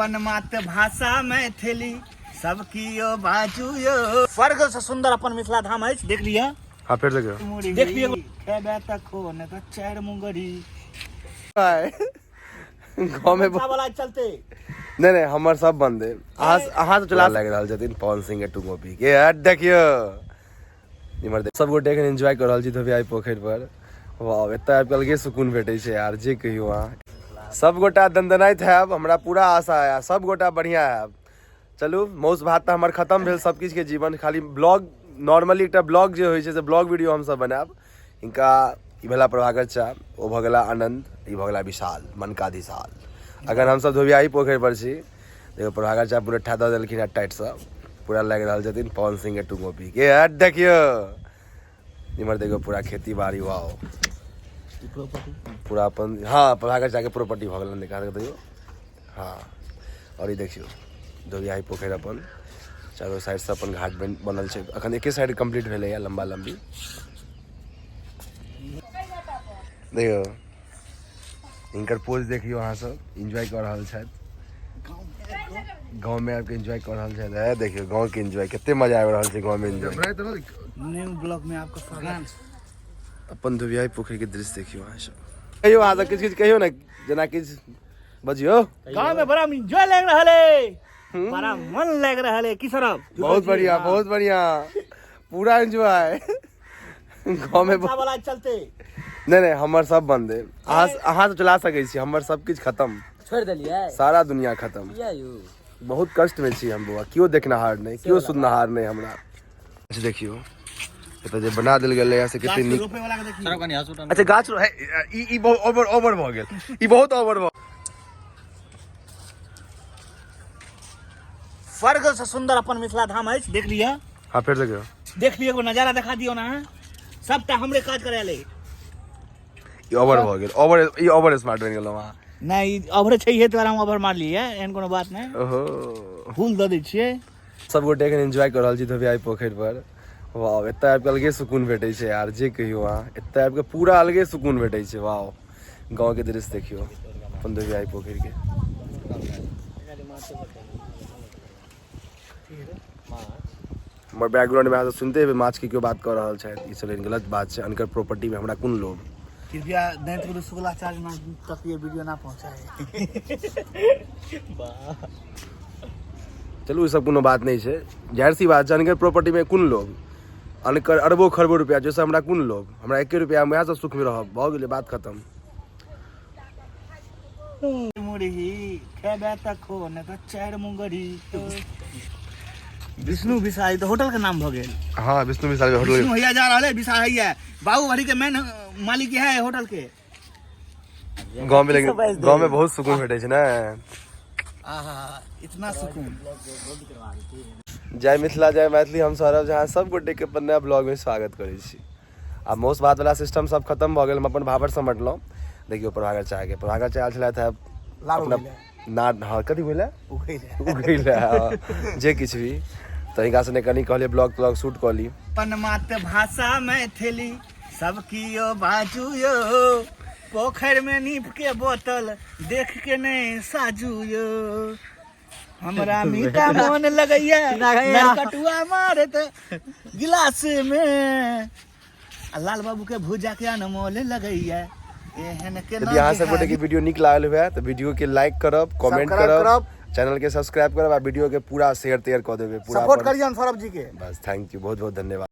अपन मातृभाषा मैथिली सबकी यो बाजू यो स्वर्ग से सुंदर अपन मिथिला धाम है। देख लिया। हाँ फिर देखियो देख लिया। खेबे तक हो न तो चार मुंगरी गाँव में वाला चलते नहीं हमार सब बंद है। अहाँ तो चला लग रहा छथिन पवन सिंह के टुंगो पी के यार देखियो इमहर देख सब गोटे के एंजॉय कर रहल छी धोबियाई पोखर पर। वाह एत आबि अलगे सुकून भेटै छै यार जे कहियो अहाँ सब गोटा दंदनाइत हैब। हमरा पूरा आशा है सब गोटा बढ़िया हैब। चलू मौस भात तो हमार खत्म भेल सब किछ के जीवन खाली ब्लॉग नॉर्मली एक ब्लॉग जो होय छै से ब्लॉग वीडियो हम सब बनाब। इनका ई भेला प्रभाकर चा ओ भ गेला आनंद ई भ गेला विशाल मनकाधिशाल। अगर हम सब धोबियाई पोखर पर छी देखो प्रभाकर चा पूरा ठा दऽ देलखिन टाइट से पूरा लग रहल छथिन पवन सिंह के टुंगो पी के यार देखियो इमहर देखो पूरा खेती बाड़ी वाओ पूरा अपन हाँ प्रभाकर चा के प्रॉपर्टी भ गेल देखा देखियो। हाँ और ई देखियो धोबियाई पोखर अपन चारों साइड से अपन घाट बनल छै। अखन एके साइड कंप्लीट भेलै लंबा लंबी देखियो इनकर पोज देखियो अहाँ सब एंजॉय कर रहल छथि गाँव में आके एंजॉय कर रहल छथि। देखियो गाँव के एंजॉय कते मजा आबि रहल छै गाँव में एंजॉय। न्यू ब्लॉग में आपका स्वागत। अपन धोबियाई पोखर के दृश्य देखियो अहाँ सब कहियो अहाँ सब किछ किछ कहियो ना जेना किछ बजियो। गाँव में बड़ा एंजॉय लग रहा है बड़ा मन लग रहा है की सरब बहुत बढ़िया पूरा एंजॉय गाँव में वाला चलते नहीं हमार सब बंद है। अहाँ तो चला सकै छी हमर सब किछ खत्म छोड़ देलिए सारा दुनिया खत्म। बहुत कष्ट में छी हम बुआ क्यों देखनहार नहीं क्यों सुननहार नहीं हमरा। अच्छा देखियो एत जे बना देल गेलै से कते नीक। अच्छा गाछ है ई बहुत ओवर भ गेल ई बहुत ओवर भ स्वर्ग से सुंदर अपन मिथिला धाम है। देख लिया। हाँ फिर देखियो देख लिया वो नजारा दिखा दियो ना सबटा हमरे काज करे ले। ई ओवर भ गेल ई ओवर स्मार्ट बन गेलो वहां नहीं ओवर चाहिए तो हम ओवर मार लिए एहन कोनो बात नहीं। ओहो फूल द दै छियै सब गोटे के एंजॉय कर रहल छी धोबियाई पोखर पर। वाह एत आबि अलगे सुकून भेटै छै यार जे कहियो अहाँ एत आबि पूरा अलगे सुकून भेटै छै। वाह गाँव के दृश्य देखियो अपन धोबियाई पोखर के। हमर बैकग्राउंड में अहाँ सुनते हुए माछ के क्यों बात कर रहल छथि ई सब गलत बात छै। अनकर प्रॉपर्टी में हमरा कोन लोभ। कृपया दैनिक शुक्लाचार्य ना तक ये वीडियो ना पहुंचाए। चलू ई सब कोनो बात नहीं छै जाहिर सी बात छै। अनकर प्रॉपर्टी में कोन लोभ अनकर अरबों खरबों रुपया जैसे हमरा कोन लोभ। हमरा 1 रुपया में सब सुख में रहब भ गेलै बात खत्म। मुरही खेबे तक हो न तो चार मुंगरी। विष्णु विशाल तो होटल का नाम भ गेल। हाँ विष्णु विशाल होटल विष्णु भैया जा रहले विशाल है बाबू भरी के मेन मालिक है होटल के। गाँव में लेकिन गाँव में बहुत सुकून भेटै छै ना। आहा इतना सुकून। जय मिथिला जय मैथिली हम सौरभ जहाँ सब गोटे के अपन नया ब्लॉग में स्वागत करै छी। आ मौस भात वाला सिस्टम सब खत्म भ गेल हम अपन भावर समटलौं। देखियो प्रभाकर चा के प्रभाकर चा आयल छलथि अपना ना हाँ कथी बोले उगैले जे किछ भी तो हिनका सने कनी कहलिए ब्लॉग शूट कऽ ली। अपन मातृभाषा मैथिली सबकी यो बाजू यो पोखर में नीप के बोतल देख के नहीं साजू यो हमरा मीठा मन लगैया नरकटुआ मारत गिलास में लाल बाबू के भुजा के अनमोल लगैया। यदि यहाँ सब गोटे के वीडियो निक लागल हुए तो वीडियो के लाइक करब कमेंट करब चैनल के सब्सक्राइब करब आ वीडियो के पूरा शेयर तेयर कऽ देबै पूरा सपोर्ट करियन सौरभ जी के। बस थैंक यू बहुत बहुत धन्यवाद।